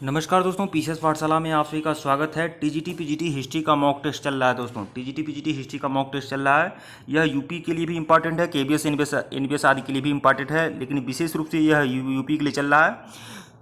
नमस्कार दोस्तों, पीसीएस पाठशाला में आप सभी का स्वागत है। टीजीटी पीजीटी हिस्ट्री का मॉक टेस्ट चल रहा है दोस्तों। टीजीटी पीजीटी हिस्ट्री का मॉक टेस्ट चल रहा है। यह यूपी के लिए भी इंपॉर्टेंट है, केबीएस एनबीएस आदि के लिए भी इंपॉर्टेंट है, लेकिन विशेष रूप से यह यूपी के लिए चल रहा है।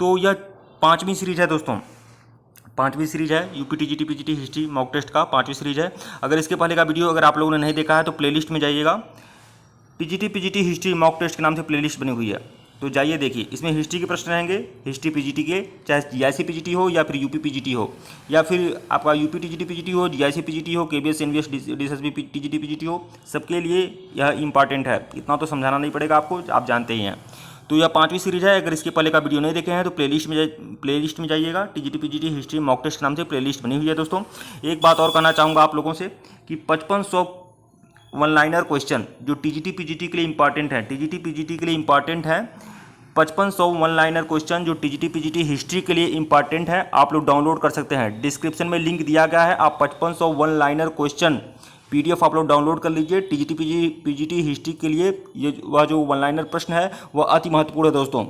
तो यह पाँचवीं सीरीज है दोस्तों, पाँचवीं सीरीज है UP TGT PGT history mock test का, पाँचवीं सीरीज है। अगर इसके पहले का वीडियो अगर आप लोगों ने नहीं देखा है तो प्लेलिस्ट में जाइएगा। TGT PGT history mock test के नाम से प्लेलिस्ट बनी हुई है, तो जाइए देखिए। इसमें हिस्ट्री के प्रश्न रहेंगे, हिस्ट्री पीजीटी के, चाहे जीआईसी पीजीटी हो या फिर यूपी पीजीटी हो, या फिर आपका यूपी टीजीटी पीजीटी हो, जीआईसी पीजीटी हो, KBS NBS DSSB TGT PGT हो, सबके लिए यह इंपॉर्टेंट है। इतना तो समझाना नहीं पड़ेगा आपको, आप जानते ही हैं। तो यह पाँचवीं सीरीज है। अगर इसके पहले का वीडियो नहीं देखे हैं तो प्लेलिस्ट में जाइएगा। TGT PGT history mock test के नाम से प्लेलिस्ट बनी हुई है दोस्तों। एक बात और कहना चाहूँगा आप लोगों से कि 5500 वन लाइनर क्वेश्चन जो टीजीटी पीजीटी के लिए इंपॉर्टेंट है, टीजीटी पीजीटी के लिए इंपॉर्टेंट है। 5500 वन लाइनर क्वेश्चन जो टीजीटी पीजीटी हिस्ट्री के लिए इंपॉर्टेंट है, आप लोग डाउनलोड कर सकते हैं। डिस्क्रिप्शन में लिंक दिया गया है, आप 5500 वन लाइनर क्वेश्चन पीडीएफ आप लोग डाउनलोड कर लीजिए। टीजीटी पीजीटी हिस्ट्री के लिए ये वह जो वन लाइनर प्रश्न है वह अति महत्वपूर्ण है दोस्तों।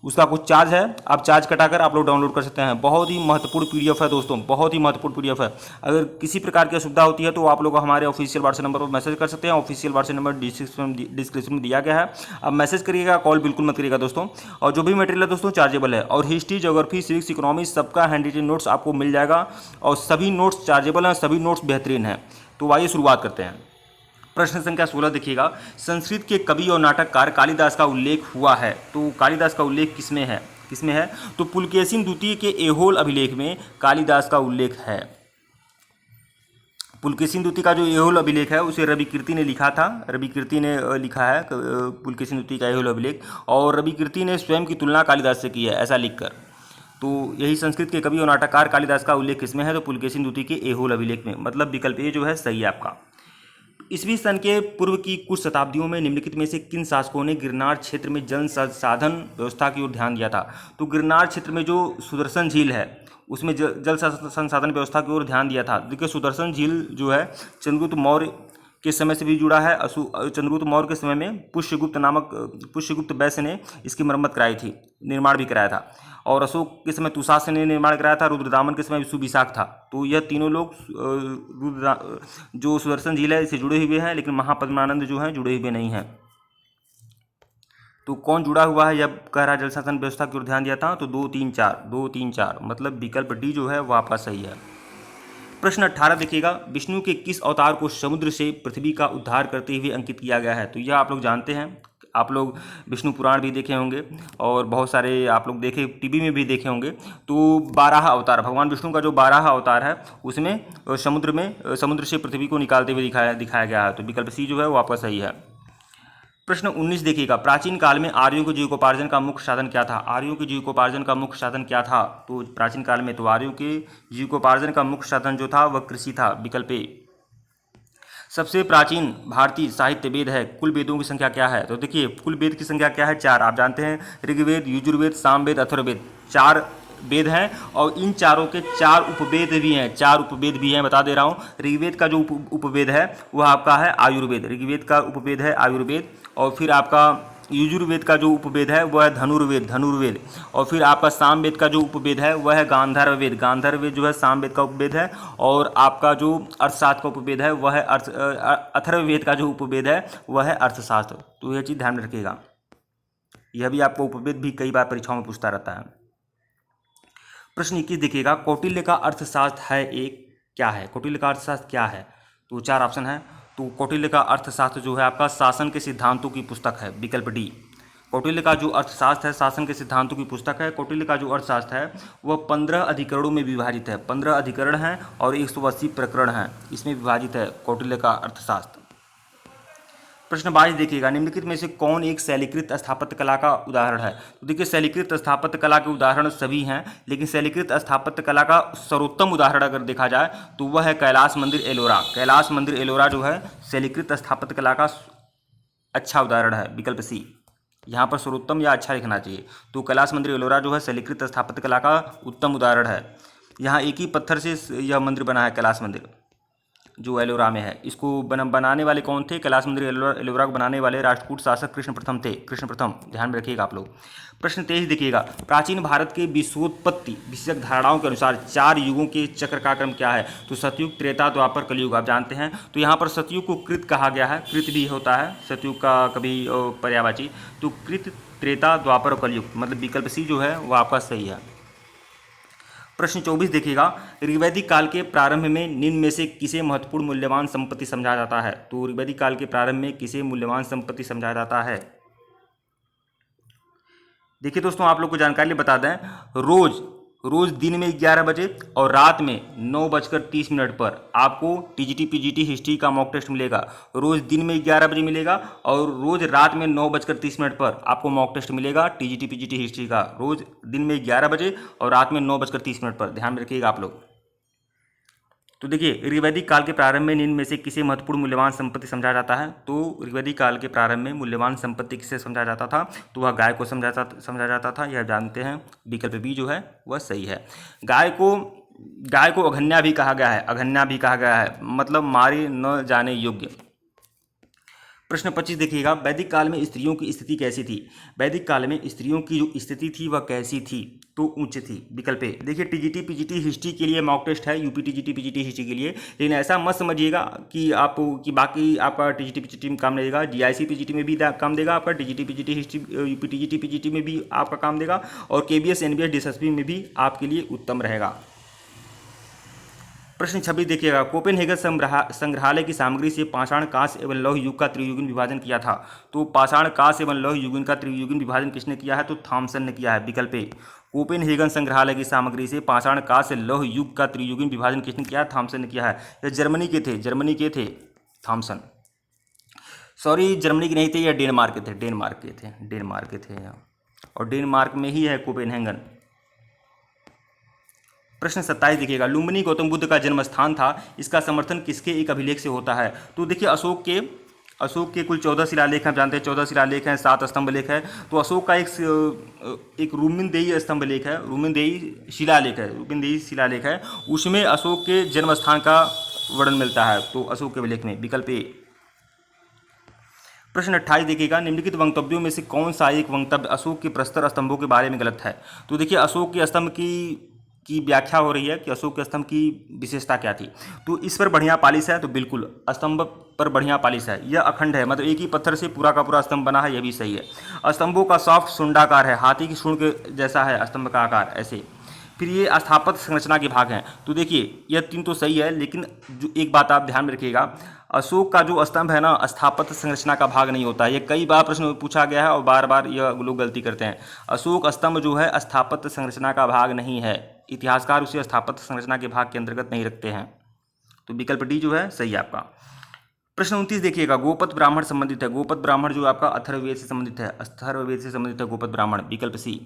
उसका कुछ चार्ज है, आप चार्ज कटाकर आप लोग डाउनलोड कर सकते हैं। बहुत ही महत्वपूर्ण पीडीएफ है दोस्तों, बहुत ही महत्वपूर्ण पीडीएफ है। अगर किसी प्रकार की असुविधा होती है तो आप लोग हमारे ऑफिशियल व्हाट्सएप नंबर पर मैसेज कर सकते हैं। ऑफिशियल व्हाट्सएप नंबर डिस्क्रिप्शन में दिया गया है, आप मैसेज करिएगा, कॉल बिल्कुल मत करिएगा दोस्तों। और जो भी मटेरियल है दोस्तों चार्जेबल है, और हिस्ट्री, ज्योग्राफी, सिविक्स, इकोनॉमिक्स सबका हैंड रिटन नोट्स आपको मिल जाएगा, और सभी नोट्स चार्जेबल हैं, सभी नोट्स बेहतरीन हैं। तो आइए शुरुआत करते हैं। प्रश्न संख्या 16 देखिएगा। संस्कृत के कवि और नाटककार कालिदास का उल्लेख हुआ है, तो कालिदास का उल्लेख किसमें है, किसमें है? तो पुलकेशिन द्वितीय के एहोल अभिलेख में कालिदास का उल्लेख है। पुलकेशिन द्वितीय का जो एहोल अभिलेख है उसे रवि कीर्ति ने लिखा था, रवि कीर्ति ने लिखा है पुलकेशिन द्वितीय का एहोल अभिलेख, और रवि कीर्ति ने स्वयं की तुलना कालिदास से की है ऐसा लिखकर। तो यही संस्कृत के कवि और नाटककार कालिदास का उल्लेख किसमें है? तो पुलकेशिन द्वितीय के एहोल अभिलेख में, मतलब विकल्प ए जो है सही है आपका। ईस्वी सन के पूर्व की कुछ शताब्दियों में निम्नलिखित में से किन शासकों ने गिरनार क्षेत्र में जल संसाधन व्यवस्था की ओर ध्यान दिया था? तो गिरनार क्षेत्र में जो सुदर्शन झील है उसमें जल संसाधन व्यवस्था की ओर ध्यान दिया था। देखिए सुदर्शन झील जो है चंद्रगुप्त मौर्य के समय से भी जुड़ा है। चंद्रगुप्त मौर्य के समय में पुष्यगुप्त वैश्य ने इसकी मरम्मत कराई थी, निर्माण भी कराया था। और अशोक के समय तुषार ने निर्माण कराया था। रुद्रदामन के समय सुविशाख था। तो यह तीनों लोग जो सुदर्शन झील है इससे जुड़े हुए हैं, लेकिन महापद्मानंद जो हैं जुड़े हुए नहीं हैं। तो कौन जुड़ा हुआ है जब कह रहा है जल शासन व्यवस्था की ओर ध्यान दिया था? तो 2, 3, 4, मतलब विकल्प डी जो है वो आपका सही है। प्रश्न 18 देखिएगा। विष्णु के किस अवतार को समुद्र से पृथ्वी का उद्धार करते हुए अंकित किया गया है? तो यह आप लोग जानते हैं, आप लोग विष्णु पुराण भी देखे होंगे और बहुत सारे आप लोग देखे टीवी में भी देखे होंगे। तो 12 अवतार, भगवान विष्णु का जो 12 अवतार है उसमें समुद्र से पृथ्वी को निकालते हुए दिखाया गया है। तो विकल्प सी जो है वो आपका सही है। प्रश्न 19 देखिएगा। प्राचीन काल में आर्यों के जीविकोपार्जन का मुख्य साधन क्या था? आर्यों के जीविकोपार्जन का मुख्य साधन क्या था? तो प्राचीन काल में तो आर्यों के जीविकोपार्जन का मुख्य साधन जो था वह कृषि था, विकल्प ए। सबसे प्राचीन भारतीय साहित्य वेद है, कुल वेदों की संख्या क्या है? तो देखिए कुल वेद की संख्या क्या है? 4। आप जानते हैं ऋग्वेद, यजुर्वेद, सामवेद, अथर्ववेद, 4 वेद हैं, और इन चारों के 4 उपवेद भी हैं, 4 उपवेद भी हैं, बता दे रहा हूँ। ऋग्वेद का जो उपवेद है वह आपका है आयुर्वेद, ऋग्वेद का उपवेद है आयुर्वेद। और फिर आपका यजुर्वेद का जो उपवेद है वह है धनुर्वेद। और फिर आपका सामवेद का जो उपवेद है वह है गांधारवेद जो है सामवेद का उपवेद है। और आपका जो अर्थशास्त्र का उपवेद है वह है अथर्ववेद का जो उपवेद है वह है अर्थशास्त्र। तो यह चीज़ ध्यान में रखिएगा, यह भी आपको उपवेद भी कई बार परीक्षाओं में पूछता रहता है। प्रश्न 21 देखिएगा। कौटिल्य का अर्थशास्त्र है एक क्या है? कौटिल्य का अर्थशास्त्र क्या है? तो 4 ऑप्शन है। तो कौटिल्य का अर्थशास्त्र जो है आपका शासन के सिद्धांतों की पुस्तक है, विकल्प डी। कौटिल्य का जो अर्थशास्त्र है शासन के सिद्धांतों की पुस्तक है। कौटिल्य का जो अर्थशास्त्र है वह 15 अधिकरणों में विभाजित है, 15 अधिकरण हैं और 180 प्रकरण हैं, इसमें विभाजित है कौटिल्य का अर्थशास्त्र। प्रश्न 22 देखिएगा। निम्नलिखित में से कौन एक शैलीकृत स्थापत्य कला का उदाहरण है? तो देखिए शैलीकृत स्थापत्य कला के उदाहरण सभी हैं, लेकिन शैलीकृत स्थापत्य कला का सर्वोत्तम उदाहरण अगर देखा जाए तो वह है कैलाश मंदिर एलोरा। कैलाश मंदिर एलोरा जो है शैलीकृत स्थापत्य कला का अच्छा उदाहरण है, विकल्प सी। यहाँ पर सर्वोत्तम या अच्छा लिखना चाहिए। तो कैलाश मंदिर एलोरा जो है शैलीकृत स्थापत्य कला का उत्तम उदाहरण है। यहाँ एक ही पत्थर से यह मंदिर बना है कैलाश मंदिर, जो एलोरा में है। इसको बनाने वाले कौन थे? कैलाश मंदिर एलोरा को बनाने वाले राष्ट्रकूट शासक कृष्ण प्रथम थे। कृष्ण प्रथम, ध्यान में रखिएगा आप लोग। प्रश्न 23 देखिएगा, प्राचीन भारत के विश्वोत्पत्ति विषयक धारणाओं के अनुसार 4 युगों के चक्र का क्रम क्या है? तो सतयुग, त्रेता, द्वापर, कलयुग आप जानते हैं। तो यहाँ पर सतयुग को कृत कहा गया है, कृत भी होता है सतयुग का कभी पर्यायवाची। तो कृत, त्रेता, द्वापर और कलयुग, मतलब विकल्प सी जो है वो आपका सही है। प्रश्न 24 देखिएगा, ऋग्वैदिक काल के प्रारंभ में निम्न में से किसे महत्वपूर्ण मूल्यवान संपत्ति समझा जाता है? तो ऋग्वैदिक काल के प्रारंभ में किसे मूल्यवान संपत्ति समझा जाता है? देखिए दोस्तों, आप लोग को जानकारी बता दें, रोज दिन में 11 बजे और रात में 9:30 पर आपको टीजीटी पीजीटी हिस्ट्री का मॉक टेस्ट मिलेगा। रोज दिन में 11 बजे मिलेगा और रोज रात में 9:30 पर आपको मॉक टेस्ट मिलेगा टीजीटी पीजीटी हिस्ट्री का। रोज दिन में 11 बजे और रात में 9:30 पर, ध्यान में रखिएगा आप लोग। तो देखिए, ऋग्वैदिक काल के प्रारंभ में निम्न में से किसे महत्वपूर्ण मूल्यवान संपत्ति समझा जाता है? तो ऋग्वैदिक काल के प्रारंभ में मूल्यवान संपत्ति किसे समझा जाता था? तो वह गाय को समझा जाता था, यह जानते हैं। विकल्प बी जो है वह सही है। गाय को अघन्या भी कहा गया है, अघन्या भी कहा गया है, मतलब मारे न जाने योग्य। प्रश्न 25 देखिएगा, वैदिक काल में स्त्रियों की स्थिति कैसी थी? वैदिक काल में स्त्रियों की जो स्थिति थी वह कैसी थी? तो उच्च थी, विकल्प ए। देखिए, टीजीटी पीजीटी हिस्ट्री के लिए मॉक टेस्ट है, यूपी टीजीटी पीजीटी हिस्ट्री के लिए, लेकिन ऐसा मत समझिएगा कि बाकी आपका टीजीटी पीजीटी में काम नहीं देगा। जीआईसी पीजीटी में भी काम देगा आपका, TGT PGT history UP TGT PGT में भी आपका काम देगा, और केबीएस एनबीएस डीएसएसपी में भी आपके लिए उत्तम रहेगा। प्रश्न 26 देखिएगा, कोपेनहेगन संग्रहालय की सामग्री से पाषाण, कांस्य एवं लौह युग का त्रियुगीन विभाजन किया था। तो पाषाण, कांस्य एवं लौह युगीन का त्रियुगीन विभाजन किसने किया है? तो थॉमसन ने किया है, विकल्प ए। कोपेनहेगन संग्रहालय की सामग्री से पाषाण, कांस्य, लौह युग का त्रियुगीन विभाजन किसने किया है? थॉमसन ने किया है। यह जर्मनी के थे थॉमसन। सॉरी, जर्मनी के नहीं थे, यह डेनमार्क के थे और डेनमार्क में ही है कोपेनहेगन। प्रश्न 27 देखिएगा, लुम्बिनी गौतम बुद्ध का जन्म स्थान था, इसका समर्थन किसके एक अभिलेख से होता है? तो देखिए, अशोक के कुल 14 शिलालेख हैं, जानते हैं 14 शिलालेख हैं, 7 स्तंभ लेख है। तो अशोक का एक रुमिनदेही स्तंभ लेख है, रुमिनदेही शिलालेख है, उसमें अशोक के जन्म स्थान का वर्णन मिलता है। तो अशोक के अभिलेख में, विकल्प ए। प्रश्न 28 देखिएगा, निम्नलिखित वक्तव्यों में से कौन सा एक वक्तव्य अशोक के प्रस्तर स्तंभों के बारे में गलत है? तो देखिए, अशोक के स्तंभ की व्याख्या हो रही है कि अशोक के स्तंभ की विशेषता क्या थी। तो इस पर बढ़िया पालिश है, तो बिल्कुल स्तंभ पर बढ़िया पालिश है। यह अखंड है, मतलब एक ही पत्थर से पूरा का पूरा स्तंभ बना है, यह भी सही है। स्तंभों का सॉफ्ट शुंडाकार है, हाथी की सूंड के जैसा है स्तंभ का आकार, ऐसे। फिर ये स्थापत्य संरचना के भाग हैं। तो देखिए, यह 3 तो सही है, लेकिन जो एक बात आप ध्यान में रखिएगा, अशोक का जो स्तंभ है ना, स्थापत्य संरचना का भाग नहीं होता है। ये कई बार प्रश्न पूछा गया है और बार बार यह लोग गलती करते हैं। अशोक स्तंभ जो है स्थापत्य संरचना का भाग नहीं है, इतिहासकार उसे स्थापत्य संरचना के भाग के अंतर्गत नहीं रखते हैं। तो विकल्प डी जो है सही है आपका। प्रश्न 29 देखिएगा, गोपत ब्राह्मण संबंधित है। गोपत ब्राह्मण जो आपका अथर्ववेद से संबंधित है, गोपत ब्राह्मण, विकल्प सी।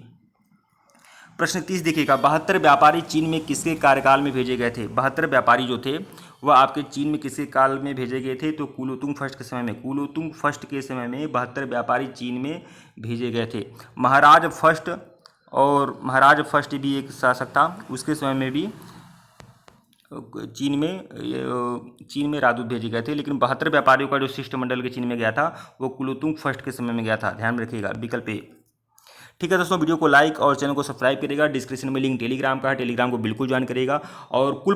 प्रश्न 30 देखिएगा, 72 व्यापारी चीन में किसके कार्यकाल में भेजे गए थे? 72 व्यापारी जो थे वह आपके चीन में किसके काल में भेजे गए थे? तो कुलोतुंग फर्स्ट के समय में। कुलोतुंग फर्स्ट के समय में 72 व्यापारी चीन में भेजे गए थे। महाराज फर्स्ट भी एक शासक था, उसके समय में भी चीन में राजदूत भेजे गए थे, लेकिन 72 व्यापारियों का जो शिष्टमंडल के चीन में गया था वो कुलोतुंग फर्स्ट के समय में गया था, ध्यान में रखिएगा, विकल्प ए। ठीक है दोस्तों, वीडियो को लाइक और चैनल को सब्सक्राइब करिएगा। डिस्क्रिप्शन में लिंक टेलीग्राम का है, टेलीग्राम को बिल्कुल ज्वाइन करिएगा। और कुल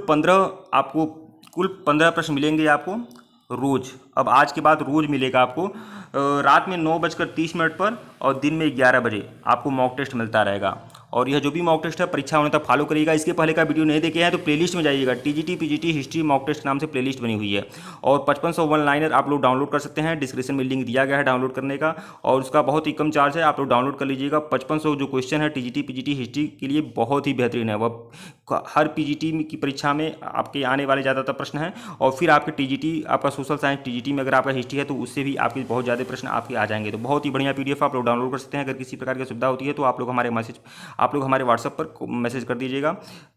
15 प्रश्न मिलेंगे आपको रोज। अब आज के बाद रोज मिलेगा आपको रात में 9:30 पर और दिन में 11 बजे आपको मॉक टेस्ट मिलता रहेगा। और यह जो भी मॉक टेस्ट है परीक्षा होने तक फॉलो करिएगा। इसके पहले का वीडियो नहीं देखे हैं तो प्लेलिस्ट में जाइएगा, TGT PGT history mock test नाम से प्लेलिस्ट बनी हुई है। और 5500 वन लाइनर आप लोग डाउनलोड कर सकते हैं, डिस्क्रिप्शन में लिंक दिया गया है डाउनलोड करने का, और उसका बहुत ही कम चार्ज है, आप लोग डाउनलोड कर लीजिएगा। 5500 जो क्वेश्चन है टीजीटी पीजीटी हिस्ट्री के लिए बहुत ही बेहतरीन है। वह हर पीजीटी की परीक्षा में आपके आने वाले ज़्यादातर प्रश्न हैं, और फिर आपके टीजीटी आपका सोशल साइंस टीजीटी में अगर आपका हिस्ट्री है तो उससे भी आपके बहुत ज़्यादा प्रश्न आपके आ जाएंगे। तो बहुत ही बढ़िया पीडीएफ आप लोग डाउनलोड कर सकते हैं। अगर किसी प्रकार की सुविधा होती है तो आप लोग हमारे व्हाट्सएप पर मैसेज कर दीजिएगा,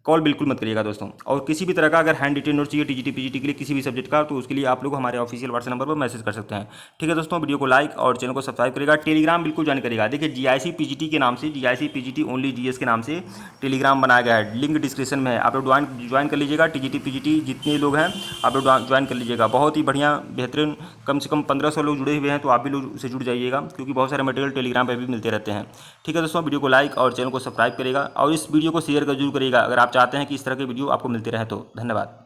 कॉल बिल्कुल मत करिएगा दोस्तों। और किसी भी तरह का अगर हैंड रिटेन नोट चाहिए टीजीटी पीजीटी के लिए किसी भी सब्जेक्ट का, तो उसके लिए आप लोग हमारे ऑफिशियल व्हाट्सएप नंबर पर मैसेज कर सकते हैं। ठीक है दोस्तों, वीडियो को लाइक और चैनल को सब्सक्राइब करेगा। टेलीग्राम बिल्कुल ज्वाइन करिएगा। देखिए, जीआईसी पीजीटी के नाम से, जीआईसी पीजीटी ओनली जीएस के नाम से टेलीग्राम बनाया गया है, लिंक डिस्क्रिप्शन में है, आप लोग ज्वाइन कर लीजिएगा। टीजीटी पीजीटी जितने लोग हैं आप लोग ज्वाइन कर लीजिएगा, बहुत ही बढ़िया बेहतरीन, कम से कम 1500 लोग जुड़े हुए हैं, तो आप भी लोग उससे जुड़ जाइएगा, क्योंकि बहुत सारे मटेरियल टेलीग्राम पर भी मिलते रहते हैं। ठीक है दोस्तों, वीडियो को लाइक और चैनल को सब्सक्राइब करिएगा और इस वीडियो को शेयर जरूर करिएगा अगर आप चाहते हैं कि इस तरह के वीडियो आपको मिलते रहे तो। धन्यवाद।